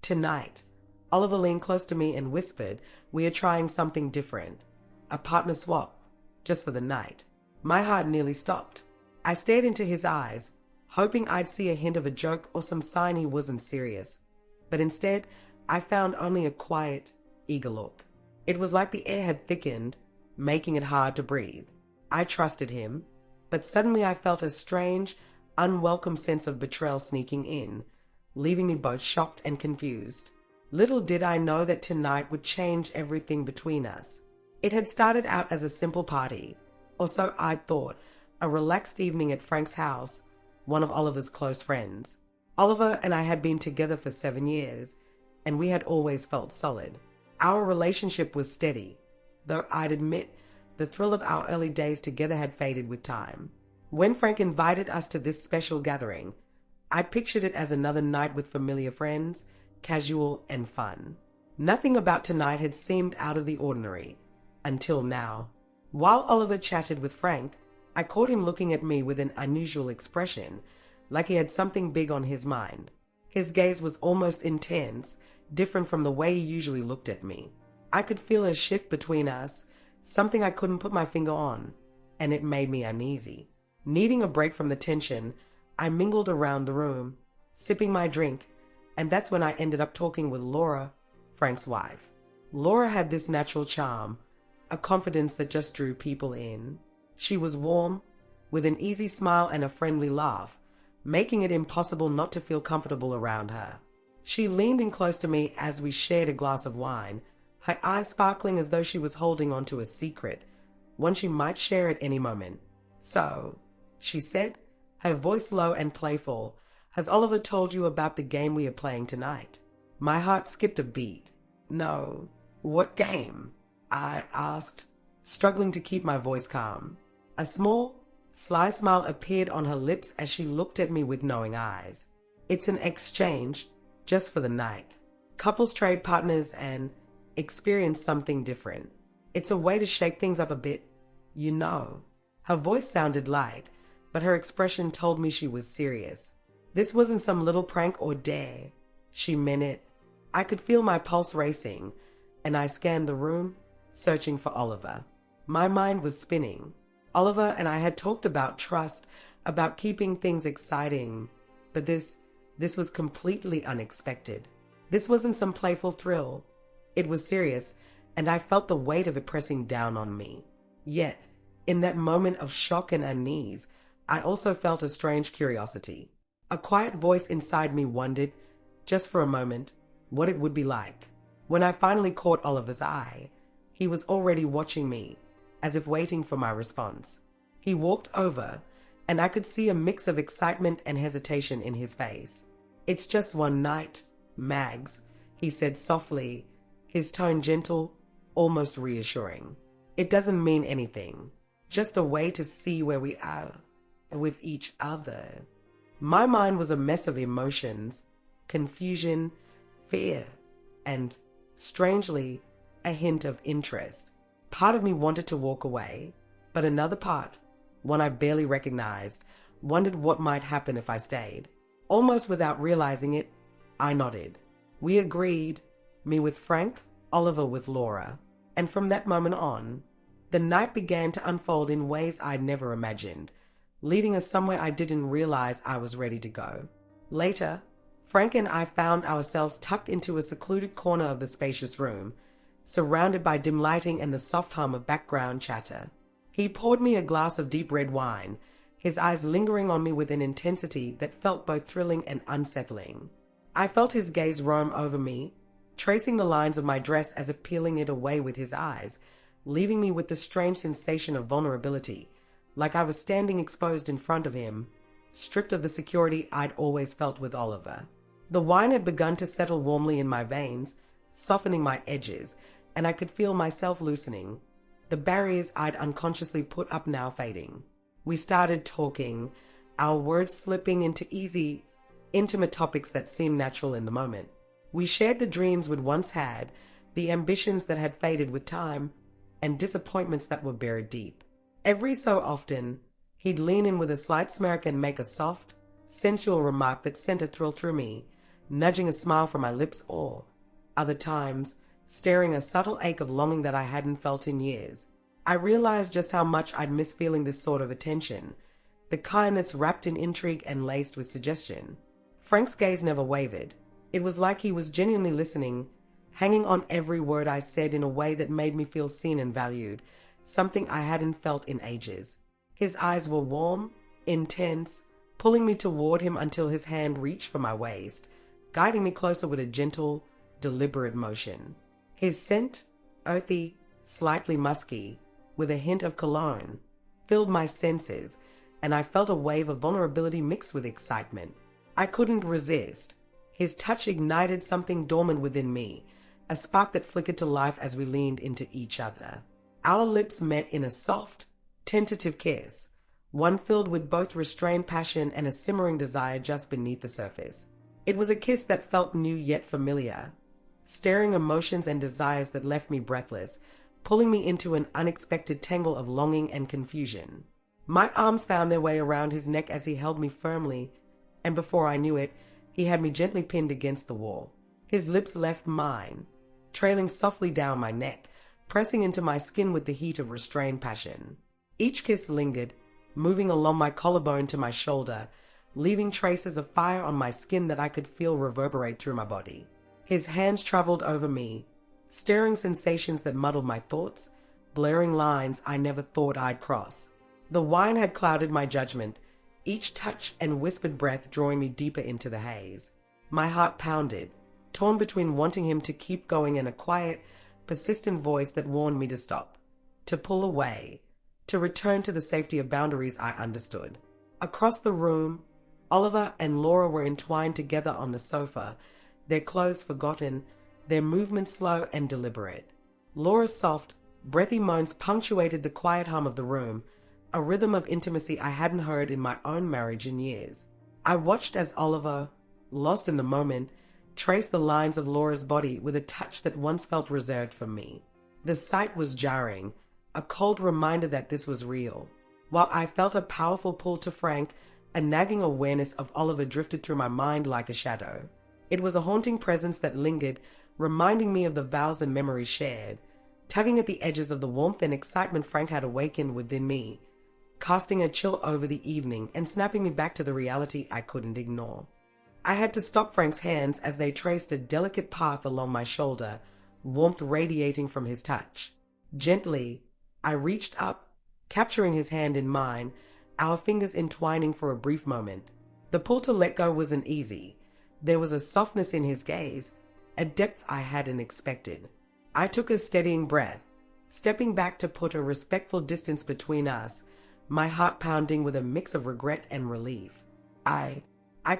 Tonight, Oliver leaned close to me and whispered, "We are trying something different. A partner swap, just for the night." My heart nearly stopped. I stared into his eyes, hoping I'd see a hint of a joke or some sign he wasn't serious. But instead, I found only a quiet, eager look. It was like the air had thickened, making it hard to breathe. I trusted him, but suddenly I felt a strange, unwelcome sense of betrayal sneaking in, leaving me both shocked and confused. Little did I know that tonight would change everything between us. It had started out as a simple party, or so I'd thought, a relaxed evening at Frank's house, one of Oliver's close friends. Oliver and I had been together for 7 years, and we had always felt solid. Our relationship was steady, though I'd admit the thrill of our early days together had faded with time. When Frank invited us to this special gathering, I pictured it as another night with familiar friends, casual and fun. Nothing about tonight had seemed out of the ordinary, until now. While Oliver chatted with Frank, I caught him looking at me with an unusual expression, like he had something big on his mind. His gaze was almost intense, different from the way he usually looked at me. I could feel a shift between us, something I couldn't put my finger on, and it made me uneasy. Needing a break from the tension, I mingled around the room, sipping my drink, and that's when I ended up talking with Laura, Frank's wife. Laura had this natural charm, a confidence that just drew people in. She was warm, with an easy smile and a friendly laugh, making it impossible not to feel comfortable around her. She leaned in close to me as we shared a glass of wine, her eyes sparkling as though she was holding on to a secret, one she might share at any moment. "So," she said, her voice low and playful, "has Oliver told you about the game we are playing tonight?" My heart skipped a beat. "No. What game?" I asked, struggling to keep my voice calm. A small, sly smile appeared on her lips as she looked at me with knowing eyes. "It's an exchange, just for the night. Couples trade partners and experience something different. It's a way to shake things up a bit, you know." Her voice sounded light, but her expression told me she was serious. This wasn't some little prank or dare. She meant it. I could feel my pulse racing, and I scanned the room, searching for Oliver. My mind was spinning. Oliver and I had talked about trust, about keeping things exciting, but this was completely unexpected. This wasn't some playful thrill. It was serious, and I felt the weight of it pressing down on me. Yet, in that moment of shock and unease, I also felt a strange curiosity. A quiet voice inside me wondered, just for a moment, what it would be like. When I finally caught Oliver's eye, he was already watching me, as if waiting for my response. He walked over, and I could see a mix of excitement and hesitation in his face. "It's just one night, Mags," he said softly, his tone gentle, almost reassuring. "It doesn't mean anything, just a way to see where we are with each other." My mind was a mess of emotions, confusion, fear, and, strangely, a hint of interest. Part of me wanted to walk away, but another part, one I barely recognized, wondered what might happen if I stayed. Almost without realizing it, I nodded. We agreed, me with Frank, Oliver with Laura, and from that moment on, the night began to unfold in ways I'd never imagined, leading us somewhere I didn't realize I was ready to go. Later, Frank and I found ourselves tucked into a secluded corner of the spacious room, surrounded by dim lighting and the soft hum of background chatter. He poured me a glass of deep red wine, his eyes lingering on me with an intensity that felt both thrilling and unsettling. I felt his gaze roam over me, tracing the lines of my dress as if peeling it away with his eyes, leaving me with the strange sensation of vulnerability, like I was standing exposed in front of him, stripped of the security I'd always felt with Oliver. The wine had begun to settle warmly in my veins, softening my edges, and I could feel myself loosening, the barriers I'd unconsciously put up now fading. We started talking, our words slipping into easy, intimate topics that seemed natural in the moment. We shared the dreams we'd once had, the ambitions that had faded with time, and disappointments that were buried deep. Every so often, he'd lean in with a slight smirk and make a soft, sensual remark that sent a thrill through me, nudging a smile from my lips, or, other times, staring a subtle ache of longing that I hadn't felt in years. I realized just how much I'd miss feeling this sort of attention, the kind that's wrapped in intrigue and laced with suggestion. Frank's gaze never wavered. It was like he was genuinely listening, hanging on every word I said in a way that made me feel seen and valued, something I hadn't felt in ages. His eyes were warm, intense, pulling me toward him until his hand reached for my waist, guiding me closer with a gentle, deliberate motion. His scent, earthy, slightly musky, with a hint of cologne, filled my senses, and I felt a wave of vulnerability mixed with excitement. I couldn't resist. His touch ignited something dormant within me, a spark that flickered to life as we leaned into each other. Our lips met in a soft, tentative kiss, one filled with both restrained passion and a simmering desire just beneath the surface. It was a kiss that felt new yet familiar, stirring emotions and desires that left me breathless, pulling me into an unexpected tangle of longing and confusion. My arms found their way around his neck as he held me firmly, and before I knew it, he had me gently pinned against the wall. His lips left mine, trailing softly down my neck, pressing into my skin with the heat of restrained passion. Each kiss lingered, moving along my collarbone to my shoulder, leaving traces of fire on my skin that I could feel reverberate through my body. His hands traveled over me, stirring sensations that muddled my thoughts, blurring lines I never thought I'd cross. The wine had clouded my judgment, each touch and whispered breath drawing me deeper into the haze. My heart pounded, torn between wanting him to keep going and a quiet, persistent voice that warned me to stop, to pull away, to return to the safety of boundaries I understood. Across the room, Oliver and Laura were entwined together on the sofa, their clothes forgotten, their movements slow and deliberate. Laura's soft, breathy moans punctuated the quiet hum of the room, a rhythm of intimacy I hadn't heard in my own marriage in years. I watched as Oliver, lost in the moment, traced the lines of Laura's body with a touch that once felt reserved for me. The sight was jarring, a cold reminder that this was real. While I felt a powerful pull to Frank, a nagging awareness of Oliver drifted through my mind like a shadow. It was a haunting presence that lingered, reminding me of the vows and memories shared, tugging at the edges of the warmth and excitement Frank had awakened within me, casting a chill over the evening and snapping me back to the reality I couldn't ignore. I had to stop Frank's hands as they traced a delicate path along my shoulder, warmth radiating from his touch. Gently, I reached up, capturing his hand in mine, our fingers entwining for a brief moment. The pull to let go wasn't easy. There was a softness in his gaze, a depth I hadn't expected. I took a steadying breath, stepping back to put a respectful distance between us, my heart pounding with a mix of regret and relief. I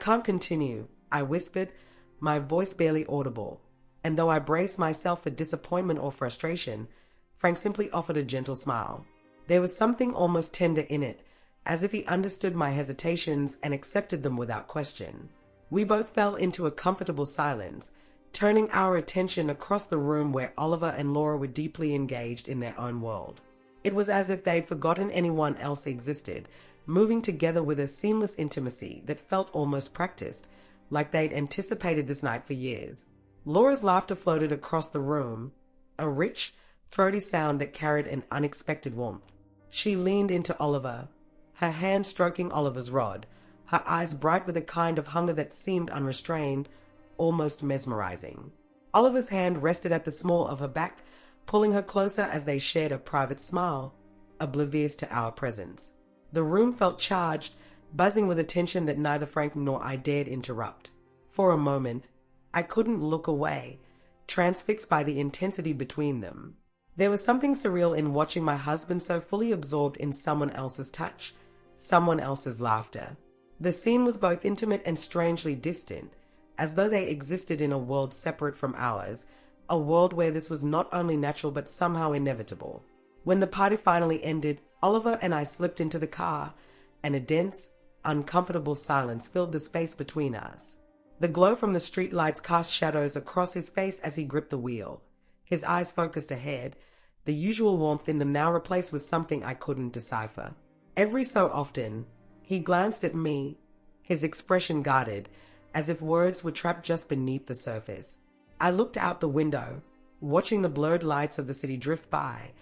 can't continue, I whispered, my voice barely audible, and though I braced myself for disappointment or frustration, Frank simply offered a gentle smile. There was something almost tender in it, as if he understood my hesitations and accepted them without question. We both fell into a comfortable silence, turning our attention across the room where Oliver and Laura were deeply engaged in their own world. It was as if they'd forgotten anyone else existed, moving together with a seamless intimacy that felt almost practiced, like they'd anticipated this night for years. Laura's laughter floated across the room, a rich, throaty sound that carried an unexpected warmth. She leaned into Oliver, her hand stroking Oliver's rod, her eyes bright with a kind of hunger that seemed unrestrained, almost mesmerizing. Oliver's hand rested at the small of her back, pulling her closer as they shared a private smile, oblivious to our presence. The room felt charged, buzzing with attention that neither Frank nor I dared interrupt. For a moment, I couldn't look away, transfixed by the intensity between them. There was something surreal in watching my husband so fully absorbed in someone else's touch, someone else's laughter. The scene was both intimate and strangely distant, as though they existed in a world separate from ours, a world where this was not only natural but somehow inevitable. When the party finally ended, Oliver and I slipped into the car, and a dense, uncomfortable silence filled the space between us. The glow from the streetlights cast shadows across his face as he gripped the wheel, his eyes focused ahead, the usual warmth in them now replaced with something I couldn't decipher. Every so often, he glanced at me, his expression guarded, as if words were trapped just beneath the surface. I looked out the window, watching the blurred lights of the city drift by,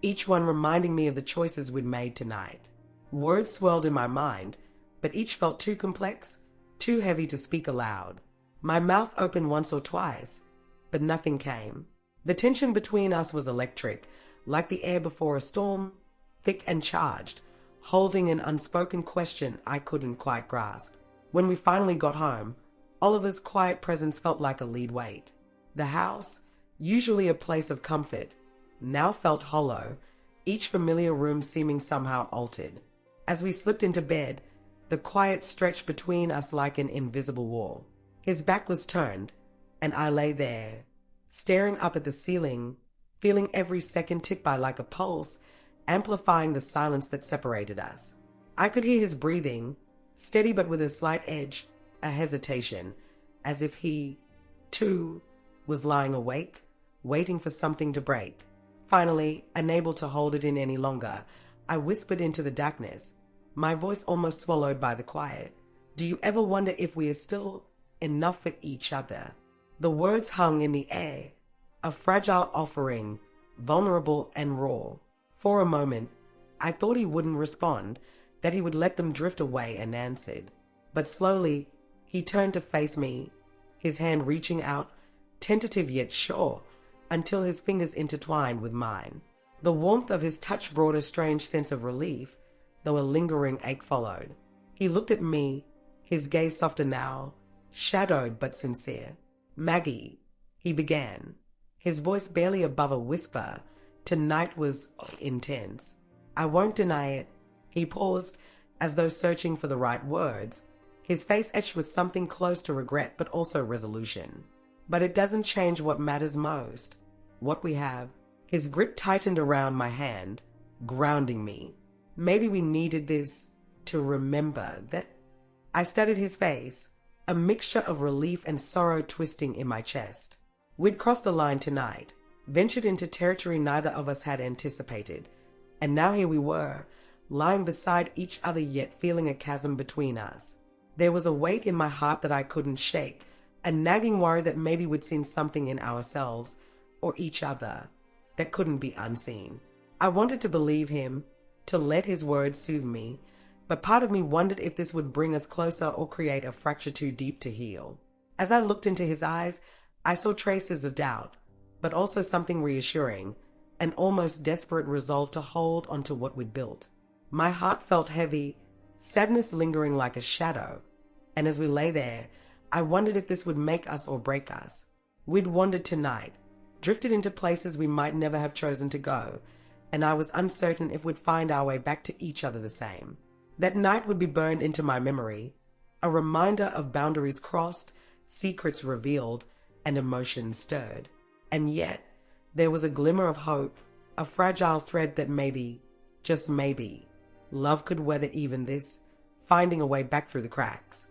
each one reminding me of the choices we'd made tonight. Words swirled in my mind, but each felt too complex, too heavy to speak aloud. My mouth opened once or twice, but nothing came. The tension between us was electric, like the air before a storm, thick and charged, holding an unspoken question I couldn't quite grasp. When we finally got home, Oliver's quiet presence felt like a lead weight. The house, usually a place of comfort, now felt hollow, each familiar room seeming somehow altered. As we slipped into bed, the quiet stretched between us like an invisible wall. His back was turned, and I lay there, staring up at the ceiling, feeling every second tick by like a pulse, amplifying the silence that separated us. I could hear his breathing, steady but with a slight edge, a hesitation, as if he, too, was lying awake, waiting for something to break. Finally, unable to hold it in any longer, I whispered into the darkness, my voice almost swallowed by the quiet. "Do you ever wonder if we are still enough for each other?" The words hung in the air, a fragile offering, vulnerable and raw. For a moment, I thought he wouldn't respond, that he would let them drift away unanswered. But slowly, he turned to face me, his hand reaching out, tentative yet sure, until his fingers intertwined with mine. The warmth of his touch brought a strange sense of relief, though a lingering ache followed. He looked at me, his gaze softer now, shadowed but sincere. "Maggie," he began, his voice barely above a whisper. Tonight was intense. I won't deny it. He paused, as though searching for the right words, his face etched with something close to regret but also resolution. "But it doesn't change what matters most. What we have." His grip tightened around my hand, grounding me. "Maybe we needed this to remember that." I studied his face, a mixture of relief and sorrow twisting in my chest. We'd crossed the line tonight, ventured into territory neither of us had anticipated, and now here we were, lying beside each other yet feeling a chasm between us. There was a weight in my heart that I couldn't shake, a nagging worry that maybe we'd seen something in ourselves or each other that couldn't be unseen. I wanted to believe him, to let his words soothe me, but part of me wondered if this would bring us closer or create a fracture too deep to heal. As I looked into his eyes, I saw traces of doubt, but also something reassuring, an almost desperate resolve to hold onto what we'd built. My heart felt heavy, sadness lingering like a shadow, and as we lay there, I wondered if this would make us or break us. We'd wandered tonight, drifted into places we might never have chosen to go, and I was uncertain if we'd find our way back to each other the same. That night would be burned into my memory, a reminder of boundaries crossed, secrets revealed, and emotions stirred. And yet, there was a glimmer of hope, a fragile thread that maybe, just maybe, love could weather even this, finding a way back through the cracks.